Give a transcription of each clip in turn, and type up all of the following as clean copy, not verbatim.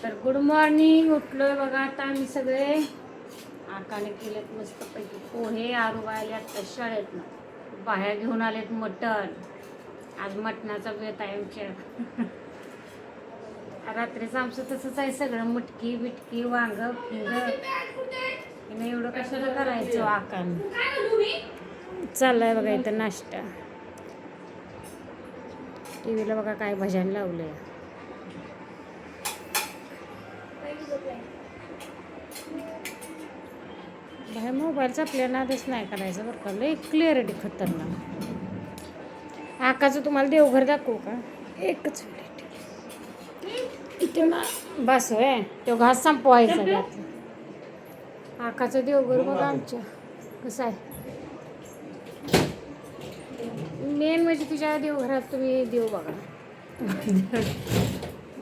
तर good morning. उठलोय बघा आता आम्ही सगळे. आकाने केलेत मस्तपैकी पोहे. आरू आले आता शाळेत. बाहेर घेऊन आलेत मटण. आज मटणाचा बेत आहे आमच्या. रात्रीचं आमचं तसंच आहे सगळं. मटकी बिटकी वांग फिंग. एवढं कशाला करायचं आकाने. चाललाय बघा इथं नाश्ता. टीव्हीला बघा काय भजन लावलंय. बाहेर मोबाईलचा आपल्या नादच नाही करायचं बरं का. लई क्लिअरिटी खतरनाक. आकाचं तुम्हाला देवघर दाखवू का? एकच मिनिट. इथे ना बस होय. तो घास संपवायचा त्यात. आकाचं देवघर बघा आमच्या कसं आहे. मेन म्हणजे तुझ्या देवघरात तुम्ही देव बघा.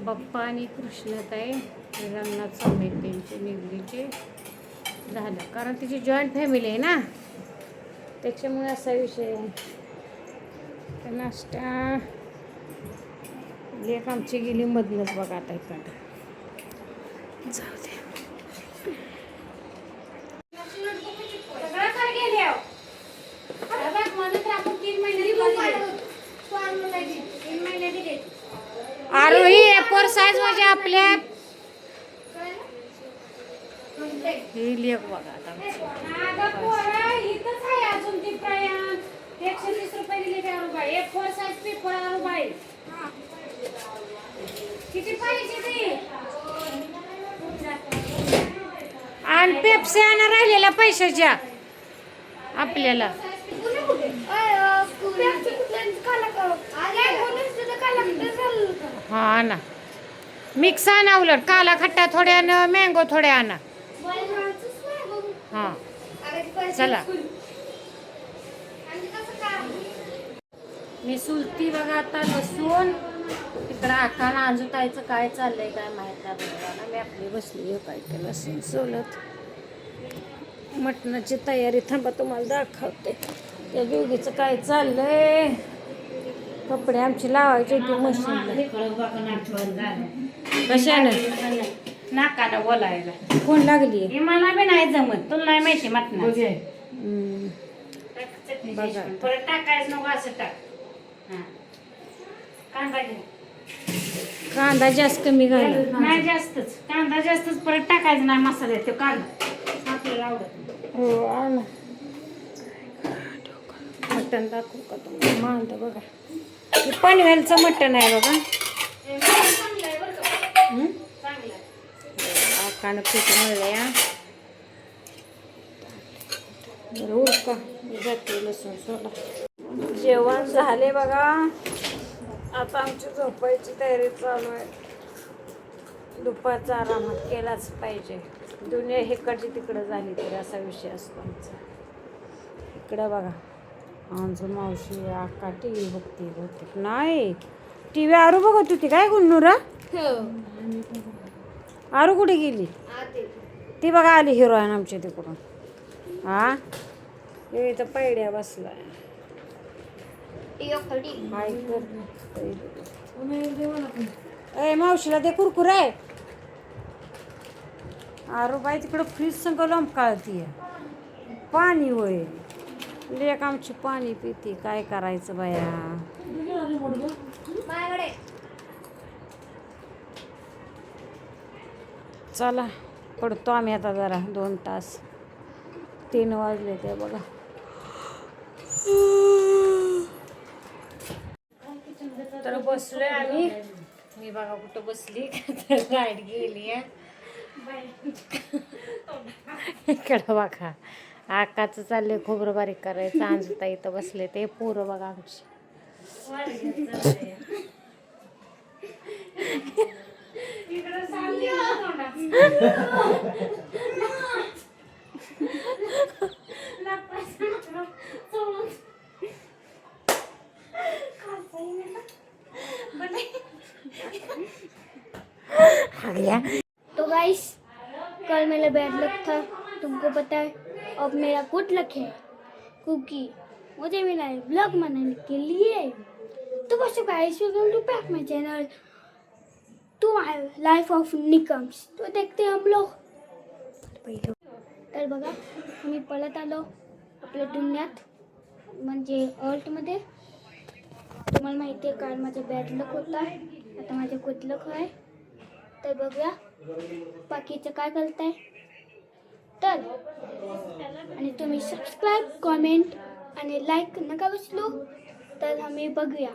बाप्पा आणि कृष्णताई रंगनाथ स्वामी त्यांचे निगडीचे झालं. कारण तिची जॉईंट फॅमिली आहे ना, त्याच्यामुळे असा विषय आहे. तर नाश्ता लेक आमची गेली मधनच बघा आता इकडं. जाऊ दे. आरोही A4 साईज म्हणजे आपल्या ही लेख बघा आता. आणि पेप्सी आणा राहिलेल्या पैशाच्या आपल्याला. हा ना, मिक्स आणा. उलट काला खट्टा थोड्यानं मँगो थोड्या आणा. हा चला. मी सुलती बघा आता बसून. तिकडं आकाला आजूतायचं काय चाललंय काय माहित नाही बघा. मी आपली बसली हो काय केलं लसूण सोलत. मटणाची तयारी थांबा तुम्हाला दाखवते. त्या दोघीचं काय चाललंय. कपडे आमची लावायचे ते मशीनला. कशानं नाकाला बोलायला कोण लागली. मला बी नाही जमत. तुला नाही माहिती मटणा. बघा परत टाकायचं नको असं टाक. कांदा घे. कांदा जास्त कमी घाला. नाही जास्तच कांदा जास्तच. परत टाकायचं नाही मसाल्यात. तो कांदा आपल्याला आवडत. हो आण मटण दाखवू का तुम्हाला. मांद बघा. हे पनवेलचं मटण आहे बघा. आकानं पीठ मळलं या. बरं उरका जाते लसूण सोडा. जेवण झाले बघा. आता आमची झोपायची तयारी चालू आहे. दुपारचा आरामात केलाच पाहिजे. दुनिया हिकडची तिकडं झाली तरी असा विषय असतो आमचा. इकडं बघा आमचं मावशी आका टी व्ही बघते बहुतेक. नाही टी व्ही आरू बघत होती काय गुन्नुरा. आरू कुठे गेली. ती बघा आली हिरोईन आमच्या तिकडून. हा इथं पैड्या बसलाय. ए मावशीला दे कुरकुर आहे. आरू बाई तिकडं फ्रीज संग लोंबकाळतीये. पाणी होय. लेक आमची पाणी पिते. काय करायचं बाया. चला पडतो आम्ही आता जरा 2 तास. 3 वाजले ते बघा. तर बसलोय आम्ही. मी बघा कुठं बसली तर लाईट गेली आहे. इकडं बघा आकाचं चाललंय खोबरं बारीक करायचं. आंजुता इथं बसले ते पोरं बघा आमची. तो गाइस कल मेरा बैड लक था, तुमको पता है. अब मेरा गुड लक है क्योंकि मुझे मिला है ब्लॉग बनाने के लिए. तो बस guys welcome to back my channel. To life of Nikams, तो देखते हैं हम लोग. तर बघा मी पळत आलो आपल्या दुनियात, म्हणजे ऑल्टमध्ये. तुम्हाला माहिती आहे काल माझं बॅड लक होता, आता माझं गुड लक आहे. तर बघूया बाकीचं काय करताय. तर आणि तुम्ही सबस्क्राईब, कॉमेंट आणि लाईक नका विसरू. तर आम्ही बघूया.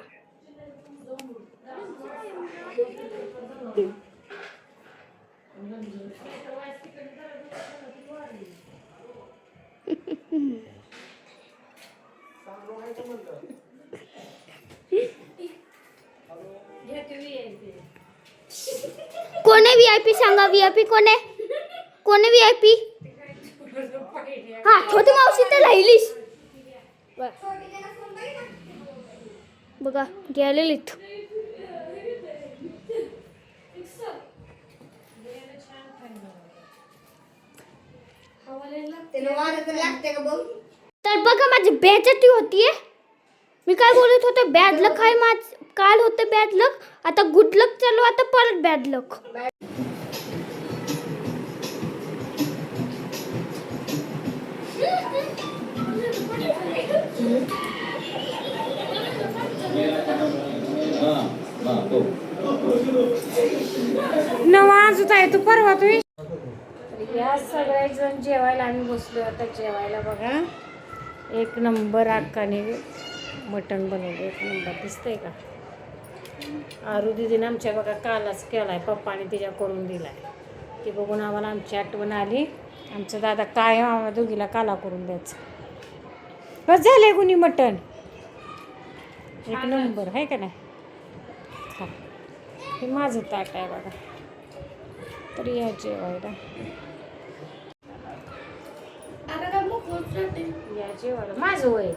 कोण आहे VIP सांगा. VIP कोण आहे? कोण आहे VIP? हा, छोटी मावशी तर राहिलीस. बघा गेलेलीत. तर बघा माझी बेइज्जती होतीये. मी काय बोलत होते, बॅड लक आहे माझ. काल होते बॅड लक, आता गुड लक चालू, आता परत बॅड लक. वाजत आहे तू परवा तू. या सगळ्या जण जेवायला आम्ही बसलो. आता जेवायला बघा एक नंबर अक्काने मटण बनवलं. एक नंबर दिसतंय का. आरू दिदीने आमच्या बघा कालच केलाय, पप्पाने तिच्या करून दिलाय. ती बघून आम्हाला आमची आठवण आली. आमचा दादा काय आम्हाला दोघीला काला करून द्यायचं. बस झालंय कुणी मटण एक नंबर आहे का नाही. हा हे माझं ताट आहे बघा. तर या जेवायला या जेवायला. माझं वय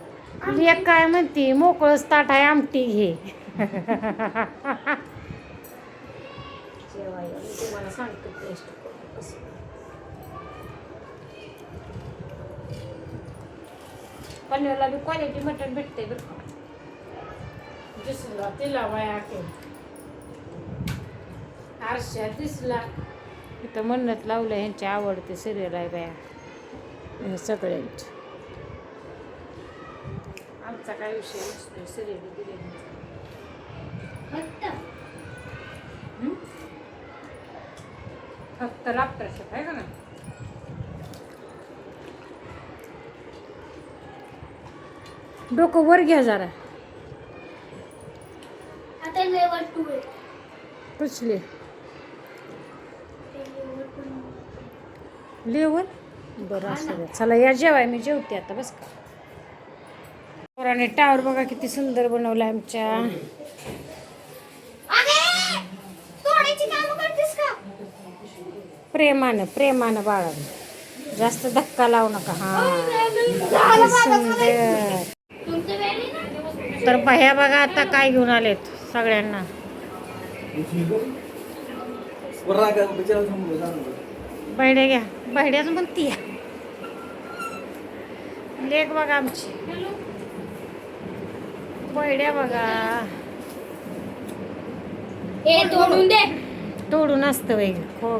एक काय म्हणते, मोकळंच ताट आहे, आमटी घे. जेवायला मी तुम्हाला सांगतो टेस्ट कसं. पनवेलला बी क्वालिटी मटण भेटते बरं का. दिसला तिला वया आरशा दिसला. इथं म्हणत लावलं ह्यांची आवडते सिरियल आहे बाया सगळ्यांची. आमचा काय विषय नसतो सिरियल बिरियलचा. फक्त लापटाशेत आहे का ना. डोकं वर घ्या जरा. आता लेवल 2 आहे. पुचले लेवल बरं असं द्या. चला या जेवाय, मी जेवते आता बस का. पोराने टावर बघा किती सुंदर बनवलं आमच्या. प्रेमानं प्रेमानं बाळानं, जास्त धक्का लावू नका. हा सुंदर. तर बाह्या बघा आता काय घेऊन आलेत सगळ्यांना. बैड्या घ्या. बैड्याच म्हणती लेक बघा आमची. बैड्या बघा. हे तोडून दे. तोडून असतं वेग. हो